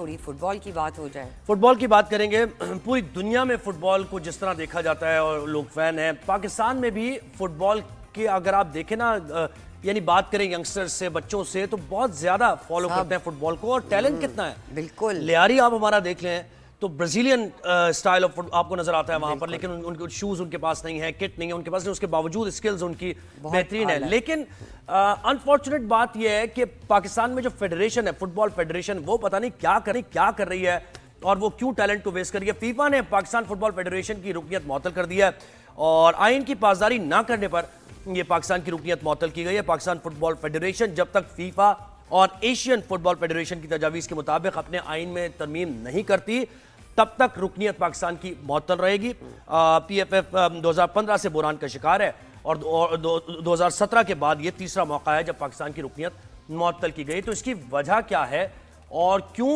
थोड़ी फुटबॉल की बात हो जाए। फुटबॉल की बात करेंगे। पूरी दुनिया में फुटबॉल को जिस तरह देखा जाता है और लोग फैन हैं, पाकिस्तान में भी फुटबॉल के अगर आप देखें ना, यानी बात करें यंगस्टर्स से, बच्चों से, तो बहुत ज्यादा फॉलो करते हैं फुटबॉल को। और टैलेंट कितना है, बिल्कुल। लियारी आप हमारा देख लें तो ब्राजीलियन स्टाइल ऑफ आपको नजर आता है वहां पर, लेकिन उनके शूज उनके पास नहीं है, किट नहीं है उनके पास, नहीं उसके बावजूद स्किल्स उनकी बेहतरीन है। लेकिन अनफॉर्चुनेट बात यह है कि पाकिस्तान में जो फेडरेशन है, फुटबॉल फेडरेशन, वो पता नहीं क्या कर रही है और वो क्यों टैलेंट को वेस्ट कर रही है। फीफा ने पाकिस्तान फुटबॉल फेडरेशन की रुकनियत मुअत्तल कर दिया है और आइन की पासदारी ना करने पर यह पाकिस्तान की रुकनियत मुअत्तल की गई है। पाकिस्तान फुटबॉल फेडरेशन जब तक फीफा और एशियन फुटबॉल फेडरेशन की तजावीज़ के मुताबिक अपने आइन में तरमीम नहीं करती, तब तक रुकनियत पाकिस्तान की मुअत्तल रहेगी। PFF 2015 से बुरान का शिकार है और 2017 के बाद ये तीसरा मौका है जब पाकिस्तान की रुकनियत मुअत्तल की गई। तो इसकी वजह क्या है और क्यों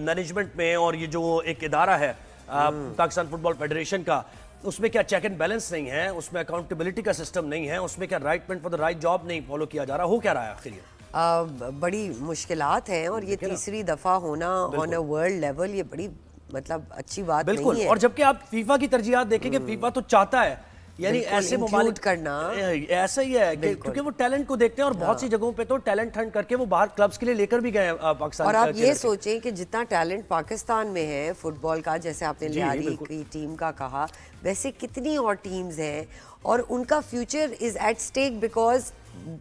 मैनेजमेंट में और ये जो एक इदारा है पाकिस्तान फुटबॉल फेडरेशन का, उसमें क्या चेक एंड बैलेंस नहीं है, उसमें अकाउंटेबिलिटी का सिस्टम नहीं है, उसमें क्या right man for the right job नहीं फॉलो किया जा रहा, हो क्या रहा है आखिर ये? बड़ी मुश्किलात हैं और ये तीसरी दफा होना ऑन अ वर्ल्ड लेवल, ये बड़ी मतलब अच्छी बात नहीं है। और जबकि आप फीफा की तरजीहात देखेंगे, फीफा तो चाहता है यानी ऐसे मुमालिक करना, ऐसा ही है क्योंकि वो टैलेंट को देखते हैं और बहुत सी जगहों पे तो टैलेंट हंट करके वो बाहर क्लब्स के लिए लेकर भी गए पाकिस्तान। और आप ये सोचें कि जितना टैलेंट पाकिस्तान में है फुटबॉल का, जैसे आपने लियारी की टीम का कहा, वैसे कितनी और टीम्स हैं और उनका future is at stake because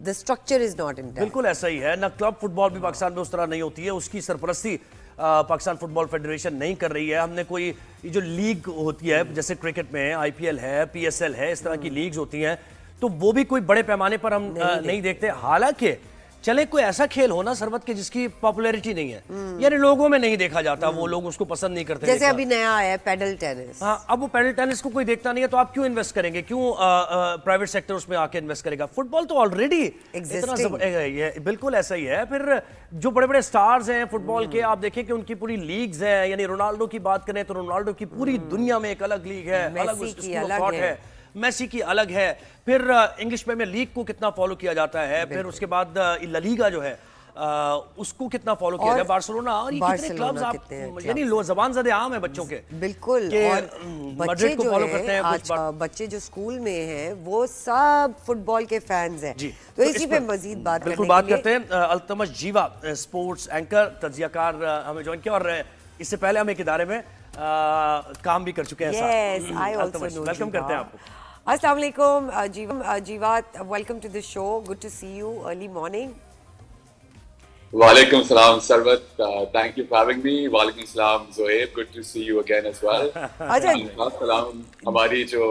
the structure is not in. बिल्कुल ऐसा ही है ना, क्लब फुटबॉल भी पाकिस्तान में उस तरह नहीं होती है, उसकी सरपरस्ती पाकिस्तान फुटबॉल फेडरेशन नहीं कर रही है। हमने कोई ये जो लीग होती है, जैसे क्रिकेट में IPL है, PSL है, इस तरह की लीग्स होती हैं, तो वो भी कोई बड़े पैमाने पर हम नहीं देखते। हालांकि चले कोई ऐसा खेल हो ना सरबत के जिसकी पॉपुलैरिटी नहीं है, यानी लोगों में नहीं देखा जाता, वो लोग उसको पसंद नहीं करते। जैसे अभी नया आया है पैडल टेनिस। हाँ, अब वो पैडल टेनिस को कोई देखता नहीं है, तो आप क्यों इन्वेस्ट करेंगे, क्यों प्राइवेट सेक्टर उसमें आके इन्वेस्ट करेगा? फुटबॉल तो ऑलरेडी इतना बिल्कुल ऐसा ही है। फिर जो बड़े बड़े स्टार्स हैं फुटबॉल के, आप देखें कि उनकी पूरी लीग्स हैं, यानी रोनाल्डो की बात करें तो रोनाल्डो की पूरी दुनिया में एक अलग लीग है, अलग है, मेसी की अलग है। फिर इंग्लिश प्रीमियर लीग को कितना फॉलो किया जाता है, फिर उसके बाद ला लीगा जो है उसको कितना फॉलो किया जाए, बार्सिलोना और ये कितने क्लब्स आप, यानी लो जबान ज़दे आम है बच्चों के। बिल्कुल। और बच्चे जो फॉलो करते हैं, आज बच्चे जो स्कूल में हैं वो सब फुटबॉल के फैंस हैं। तो इसी पे मजीद बात करते हैं। अल्तमश जीवा स्पोर्ट्स एंकर, तज्जियाकार हमें ज्वाइन किया और इससे पहले हम एक इदारे में काम भी कर चुके हैं। वेलकम करते हैं आपको। अस्सलाम वालेकुम Jeeva, welcome to the show, good to see you early morning. वालेकुम सलाम Sarwat, thank you for having me. वालेकुम सलाम Zoeb, good to see you again as well. अच्छा, सलाम हमारी जो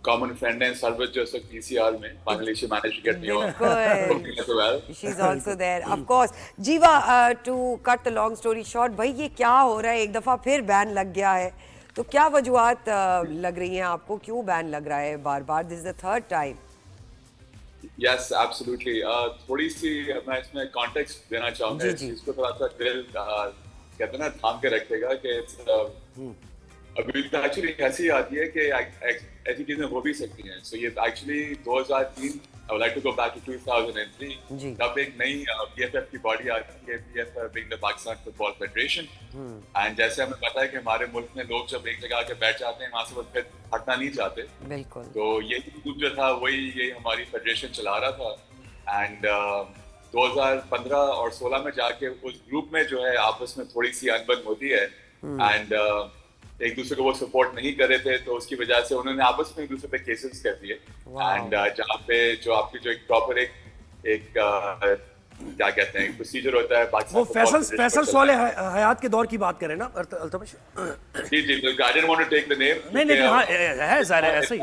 कॉमन फ्रेंड है सरवत, जो सब PCR में बांग्लादेशी मैनेज करती हो, she is also there of course. Jeeva, to cut the long story short, भाई ये क्या हो रहा है, एक दफा फिर बैन लग गया है, तो क्या वजूहात लग रही हैं आपको, क्यों बैन लग रहा है बार बार? This is the third time. Yes absolutely. थोड़ी सी मैं इसमें कॉन्टेक्स्ट देना चाहूंगा, इसको थोड़ा सा दिल कहते हैं ना थाम के रखेगा कि अभी तो एक्चुअली ऐसी आती है कि ऐसी चीजें हो भी सकती हैं। सो ये actually 2003, I would like to go back to 2003, तब एक नई PFF की बॉडी आती है, PFF being the Pakistan Football Federation, and जैसे हमें पता है कि हमारे मुल्क में लोग जब एक जगह आके बैठ जाते हैं, वहां से वो फिर हटना नहीं चाहते। बिल्कुल। तो यही ग्रुप जो था वही ये हमारी फेडरेशन चला रहा था, एंड 2015 और 16 में जाके उस ग्रुप में जो है आपस में थोड़ी सी अनबन होती है, एंड एक दूसरे को वो सपोर्ट नहीं कर रहे थे, तो उसकी वजह से उन्होंने आपस में एक दूसरे पे केसेस कर दिए। एंड जहाँ पे जो आपकी जो एक प्रॉपर एक क्या कहते हैं प्रोसीजर होता है पाकिस्तान, वो फैसल सवाल हयात के दौर की बात करें ना अल्तमश? जी जी बिल्कुल, I didn't want to take the name. नहीं हाँ, है ज़ाहिर है ऐसा ही।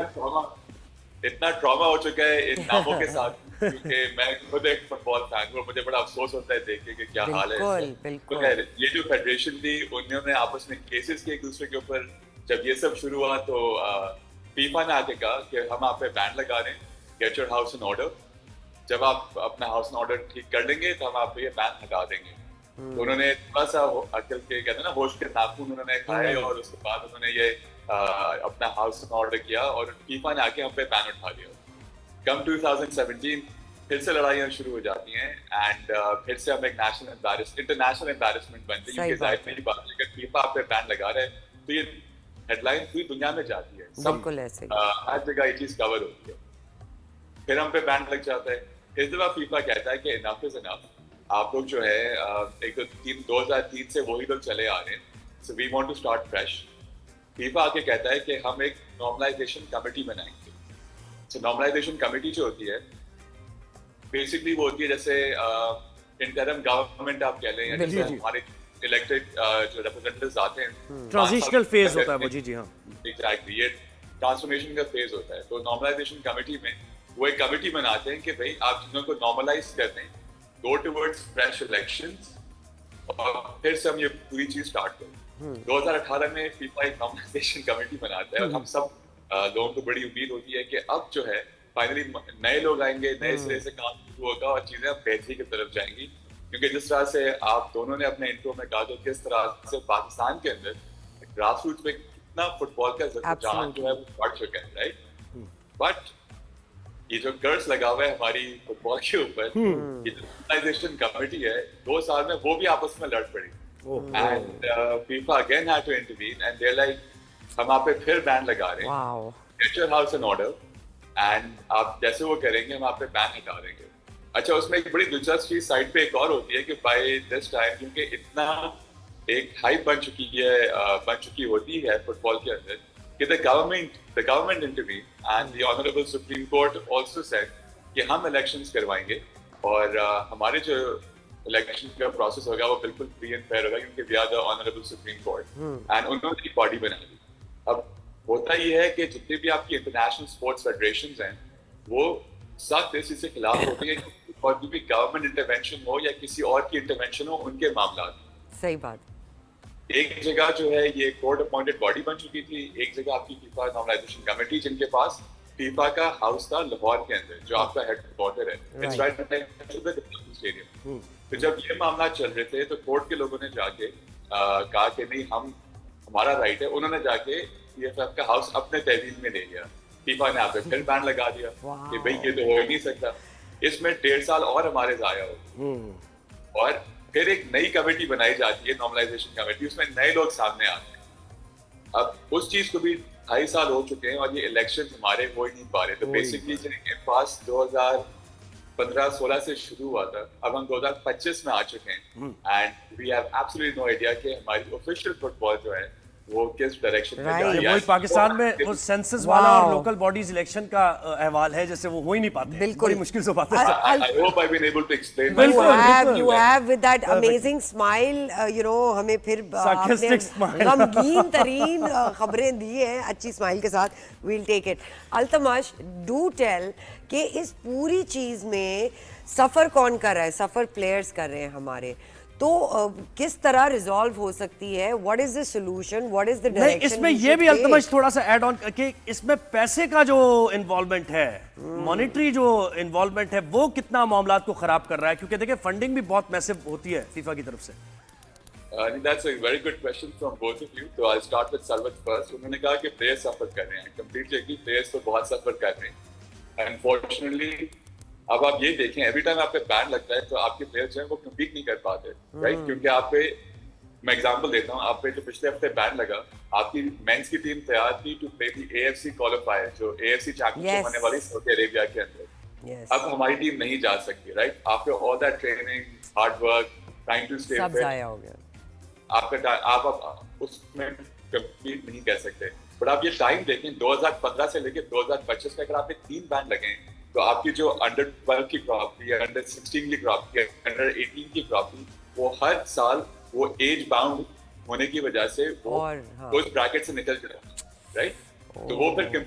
इतना ट्रॉमा हो चुका है इन नामों के साथ, क्योंकि मैं खुद एक फुटबॉल फैन हूँ, मुझे बड़ा अफसोस होता है देख के कि क्या हाल है। बिल्कुल। ये जो फेडरेशन थी उन्होंने आपस में केसेस किए एक दूसरे के ऊपर। जब ये सब शुरू हुआ तो फीफा ने आके कहा कि हम आप पे बैन लगा रहे हैं, get your house in order. जब आप अपना हाउस इन ऑर्डर ठीक कर लेंगे तो हम आप पे ये बैन हटा देंगे। तो उन्होंने थोड़ा सा अकल के कहते हैं ना होश के नाखून उन्होंने खाए, और उसके बाद उन्होंने ये अपना हाउस ऑर्डर किया और फीफा ने आके हम पे बैन उठा दिया। कम 2017 फिर से लड़ाइयाँ शुरू हो जाती हैं एंड फिर से हम एक इंटरनेशनल एम्बैरेसमेंट बनते हैं क्योंकि जाहिर नहीं बात है अगर फीफा आप पे बैन लगा रहे हैं तो ये हेडलाइन पूरी दुनिया में जाती है सब हर जगह ये चीज कवर होती है फिर हम पे बैन लग जाता है इस दफा फीफा कहता है कि इनफ इज इनफ आप लोग जो है एक 2003 से वही लोग चले आ रहे हैं so we want to start fresh FIFA आके कहता है कि हम एक नॉर्मलाइजेशन कमेटी बनाएंगे सो नॉर्मलाइजेशन कमेटी जो होती है बेसिकली वो होती है जैसे इंटरम गवर्नमेंट आप कह लें या जैसे हमारे इलेक्टेड जो रिप्रेजेंटेटिव्स आते हैं ट्रांजिशनल फेज होता है वो जी हाँ एग्जैक्टली ये ट्रांसफॉर्मेशन का फेज होता है तो नॉर्मलाइजेशन कमेटी में वो एक कमेटी बनाते हैं कि भाई आप चीजों को नॉर्मलाइज करते हैं गो टुवर्ड्स फ्रेश इलेक्शंस और फिर से हम ये पूरी चीज स्टार्ट करें 2018 में फीफा एक नॉर्मलाइजेशन कमेटी बनाता है और हम सब लोगों को बड़ी उम्मीद होती है कि अब जो है फाइनली नए लोग आएंगे नए सिरे से काम शुरू होगा और चीजें अब बेहतरी की तरफ जाएंगी क्योंकि जिस तरह से आप दोनों ने अपने इंट्रो में कहा तो किस तरह से पाकिस्तान के अंदर ग्रास रूट में कितना फुटबॉल का रुझान जो है वो बढ़ चुका है राइट बट ये जो कर्ज लगा हुआ है हमारी फुटबॉल के ऊपर ये जो नॉर्मलाइजेशन कमेटी है 2 साल में वो भी आपस में लड़ पड़ी and FIFA again had to intervene and they like हम आप पे फिर बैन लगा रहे हैं get your house in order and आप जैसे वो करेंगे हम आप पे बैन हटा देंगे अच्छा उसमें एक बड़ी दिलचस्प चीज साइड पे एक और होती है कि बाय दिस टाइम क्योंकि इतना एक हाइप बन चुकी होती है फुटबॉल के अंदर कि the government intervened and the honorable Supreme Court also said कि हम elections करवाएंगे और हमारे जो election का process होगा वो बिल्कुल free and fair होगा क्योंकि we are the honorable Supreme Court and उन्होंने एक body बना दी अब होता ये है कि जितने भी आपकी international sports federations हैं वो सख्त इसी से खिलाफ होती है और भी government intervention हो या किसी और की intervention हो उनके मामला सही बात एक जगह जो है ये कोर्ट अपॉइंटेड बॉडी बन चुकी थी एक जगह आपकी फीफा नॉर्मलाइजेशन कमेटी जिनके पास फीफा का हाउस था लाहौर के अंदर जो आपका हेडक्वार्टर है it's right next to the stadium तो जब ये मामला चल रहे थे तो कोर्ट के लोगों ने जाके कहा कि नहीं हमारा राइट है उन्होंने जाके पीएफएफ का हाउस अपने तहवील में ले लिया फीफा ने आप फिर बैन लगा दिया कि भाई ये तो हो ही नहीं सकता इसमें 1.5 साल और हमारे जाया हो और फिर एक नई कमेटी बनाई जाती है नॉर्मलाइजेशन कमेटी उसमें नए लोग सामने आते हैं अब उस चीज को भी 2.5 साल हो चुके हैं और ये इलेक्शन हमारे हो ही नहीं पा रहे तो बेसिकली जिनके पास 2015-16 से शुरू हुआ था अब हम 2025 में आ चुके हैं and we have absolutely no idea कि हमारी ऑफिशियल फुटबॉल जो है वो किस डायरेक्शन में जा रही है वही पाकिस्तान में वो सेंसस वाला और लोकल बॉडीज इलेक्शन का अहवाल है जैसे वो हो ही नहीं पाते बिल्कुल बड़ी मुश्किल से पाते हैं I hope I've been able to explain you have with that amazing smile हमें फिर गमगीन तरीन खबरें दी हैं अच्छी स्माइल के साथ we'll take it Altamash do tell कि इस पूरी चीज में सफर कौन कर रहा है सफर प्लेयर्स कर रहे हैं हमारे तो किस तरह रिजॉल्व हो सकती है what is the solution what is the direction इसमें ये भी अल्तमश थोड़ा सा ऐड ऑन कि इसमें पैसे का जो इन्वॉल्वमेंट है मॉनेटरी जो इन्वॉल्वमेंट है वो कितना मामलात को खराब कर रहा है क्योंकि देखिए फंडिंग भी बहुत मैसिव होती है फीफा की तरफ से That's a very good question from both of you. So I'll start with Sarwat first. उन्होंने कहा कि प्लेयर्स सफर कर रहे हैं कंप्लीटली एग्री प्लेयर्स तो बहुत सफर कर रहे हैं अनफॉर्चुनेटली अब आप ये देखें एवरी टाइम आप पे बैन लगता है तो आपके प्लेयर्स जो हैं वो कम्पीट नहीं कर पाते राइट क्योंकि आप पे मैं एग्जांपल देता हूँ आप पे जो पिछले हफ्ते बैन लगा आपकी मेंस की टीम तैयार थी to play the AFC qualifier जो AFC चैंपियनशिप होने वाली सऊदी अरेबिया के अंदर अब हमारी ट नहीं जा सकती right after all that training hard work trying to stay सब जाया हो गया आपका आप उसमें कम्पीट नहीं कर सकते बट आप ये टाइम देखें 2015 से लेकर 2025 में अगर आप 3 बैन लगे तो आपकी जो अंडर 12 की क्रॉप थी अंडर 16 की क्रॉप थी अंडर 18 की क्रॉप थी वो हर साल वो एज बाउंड होने की वजह से वो उस ब्रैकेट से निकल जाए राइट तो वो फिर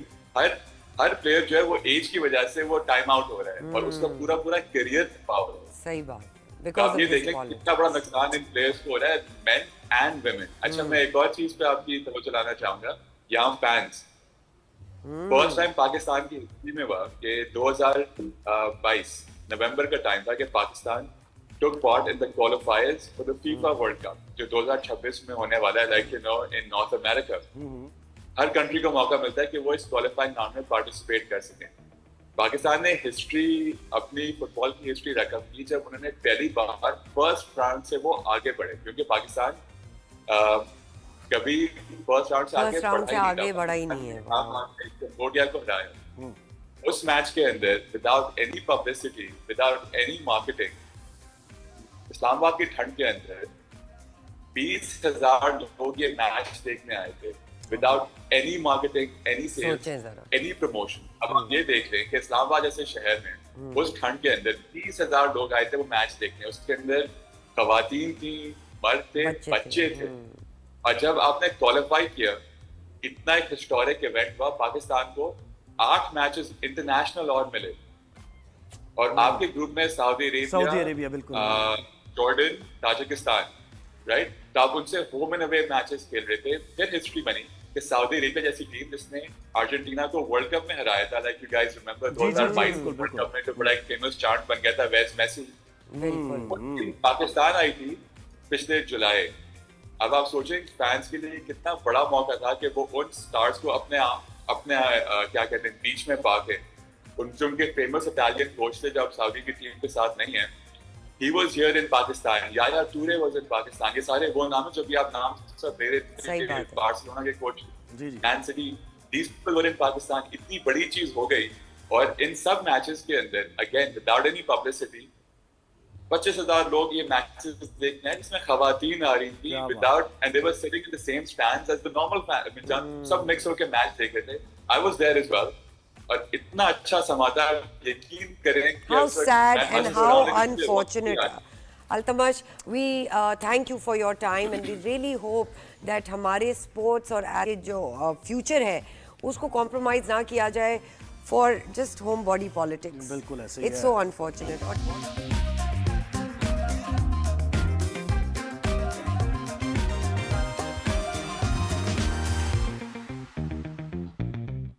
हर प्लेयर जो है वो एज की वजह से वो टाइम आउट हो रहा है और उसका पूरा करियर पावर सही बात तो आप ये देखें कितना बड़ा नुकसान इन प्लेयर्स को हो रहा है मेन एंड वुमेन अच्छा मैं एक और चीज पे आपकी तवज्जो चलाना चाहूंगा यहाँ फैंस फर्स्ट टाइम पाकिस्तान की हिस्ट्री में हुआ कि 2022 नवंबर का टाइम था कि Pakistan took part in the qualifiers for the FIFA World Cup जो 2026 में होने वाला है like you know in North America her country को मौका मिलता है कि वो इस क्वालिफाइंग राउंड में पार्टिसिपेट कर सकें पाकिस्तान ने हिस्ट्री, अपनी फुटबॉल की हिस्ट्री रकम की जब उन्होंने पहली बार फर्स्ट राउंड से वो आगे बढ़े, क्योंकि पाकिस्तान कभी फर्स्ट राउंड से आगे बढ़ा ही नहीं है। कंबोडिया को हराया उस मैच के अंदर, without any publicity, without any marketing. Islamabad की ठंड के अंदर 20,000 लोग ये मैच देखने आए थे, without any marketing, any sales, any promotion. अब आप ये देख लें कि इस्लामाबाद जैसे शहर में उस ठंड के अंदर 30,000 लोग आए थे वो मैच देखने। उसके अंदर खवातीन थी, मर्द थे, बच्चे थे। और जब आपने क्वालिफाई किया, इतना एक हिस्टोरिक इवेंट हुआ, पाकिस्तान को 8 मैचेस इंटरनेशनल और मिले। और आपके ग्रुप में सऊदी अरेबिया, बिल्कुल, जॉर्डन, ताजिकिस्तान, राइट? तो आप उनसे होम एंड अवे मैचेस खेल रहे थे। फिर हिस्ट्री बनी कि सऊदी अरेबिया जैसी टीम जिसने अर्जेंटीना को वर्ल्ड कप में हराया था, like you guys remember 2022 world cup में जो बड़ा एक फेमस चार्ट बन गया था, वेस्ट मेसी। पाकिस्तान आई थी पिछले जुलाई। अब आप सोचें फैंस के लिए कितना बड़ा मौका था कि वो उन स्टार्स को अपने क्या कहते हैं बीच में पाके, उनके फेमस इटालियन कोच थे जब सऊदी की टीम के साथ नहीं है। He was here in Pakistan. Yaya Toure was in Pakistan. ये सारे वो नाम है जो भी आप नाम सब दे रहे थे, बार्सिलोना के coach, man city, these people were in Pakistan. इतनी बड़ी चीज हो गई। और इन सब मैचेस के अंदर अगेन विदाउट एनी पब्लिसिटी 25,000 लोग ये मैचेस देखने हैं जिसमें खवातीन आ रही थी, without, and they were sitting in the same stands as the normal fan. सब मिक्स होकर मैच देख रहे थे। I was there as well. और इतना अच्छा समाचार, यकीन करें कि how sad and how unfortunate. Altamash, we thank you for your time and we really hope that हमारे स्पोर्ट्स और आगे जो फ्यूचर है उसको कॉम्प्रोमाइज ना किया जाए for just home body politics. बिल्कुल ऐसे ही है। It's so unfortunate.